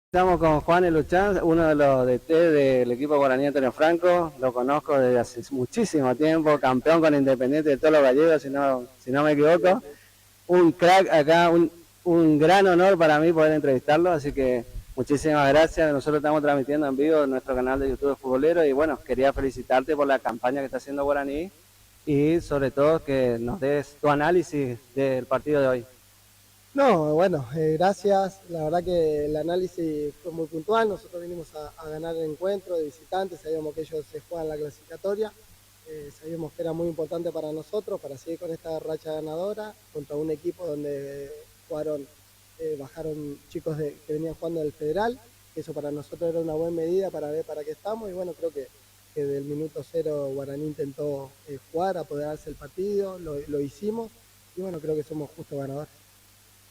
Estamos con Juan Eluchán, uno de los DT del equipo guaraní Antonio Franco. Lo conozco desde hace muchísimo tiempo, campeón con Independiente de todos los gallegos, si no me equivoco. Un crack acá, un gran honor para mí poder entrevistarlo, así que muchísimas gracias. Nosotros estamos transmitiendo en vivo en nuestro canal de YouTube Futbolero y bueno, quería felicitarte por la campaña que está haciendo Guaraní y sobre todo que nos des tu análisis del partido de hoy. No, bueno, gracias. La verdad que el análisis fue muy puntual. Nosotros vinimos a ganar el encuentro de visitantes. Sabíamos que ellos se juegan la clasificatoria. Sabíamos que era muy importante para nosotros, para seguir con esta racha ganadora, contra un equipo donde bajaron chicos que venían jugando del Federal. Eso para nosotros era una buena medida para ver para qué estamos. Y bueno, creo que del minuto cero Guaraní intentó jugar, apoderarse del partido. Lo hicimos. Y bueno, creo que somos justos ganadores.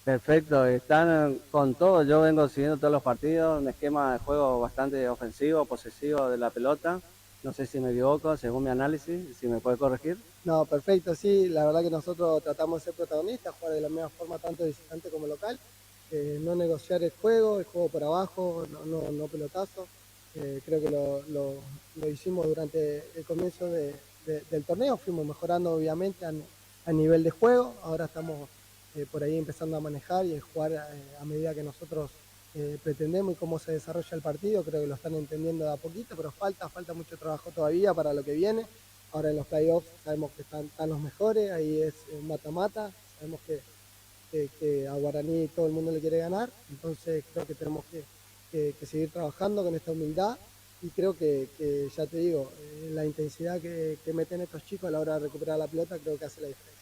Perfecto, están con todo. Yo vengo siguiendo todos los partidos, un esquema de juego bastante ofensivo, posesivo de la pelota. No sé si me equivoco, según mi análisis, si me puede corregir. No, perfecto, sí, la verdad que nosotros tratamos de ser protagonistas, jugar de la misma forma tanto visitante como local, no negociar el juego por abajo, no pelotazo. Creo que lo hicimos durante el comienzo del torneo, fuimos mejorando obviamente a nivel de juego, ahora estamos por ahí empezando a manejar y a jugar a medida que nosotros pretendemos y cómo se desarrolla el partido. Creo que lo están entendiendo de a poquito, pero falta mucho trabajo todavía para lo que viene. Ahora en los playoffs sabemos que están los mejores, ahí es mata-mata, sabemos que a Guaraní todo el mundo le quiere ganar, entonces creo que tenemos que seguir trabajando con esta humildad y creo que ya te digo, la intensidad que meten estos chicos a la hora de recuperar la pelota creo que hace la diferencia.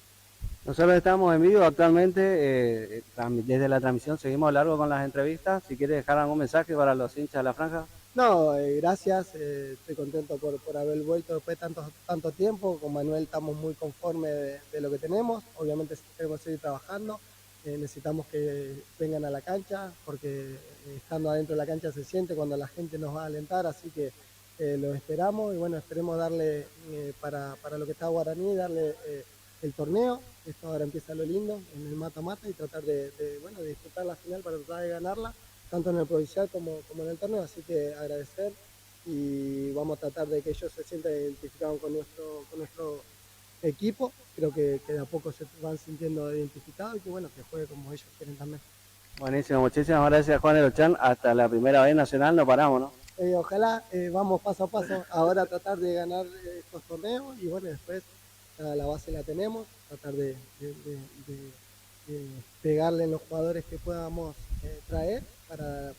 Nosotros estamos en vivo actualmente, desde la transmisión seguimos largo con las entrevistas. Si quiere dejar algún mensaje para los hinchas de la franja. No, gracias, estoy contento por haber vuelto después de tanto tiempo. Con Manuel estamos muy conformes de lo que tenemos, obviamente queremos seguir trabajando, necesitamos que vengan a la cancha, porque estando adentro de la cancha se siente cuando la gente nos va a alentar, así que lo esperamos y bueno, esperemos darle para lo que está Guaraní, darle el torneo. Esto ahora empieza lo lindo, en el mata-mata y tratar bueno, de disputar la final para tratar de ganarla tanto en el provincial como en el torneo, así que agradecer y vamos a tratar de que ellos se sientan identificados con nuestro equipo. Creo que de a poco se van sintiendo identificados y que bueno, que juegue como ellos quieren también. Buenísimo, muchísimas gracias Juan Eluchán. Hasta la primera vez nacional no paramos, ¿no? Ojalá vamos paso a paso ahora a tratar de ganar estos torneos y bueno, después la base la tenemos, tratar de pegarle en los jugadores que podamos traer para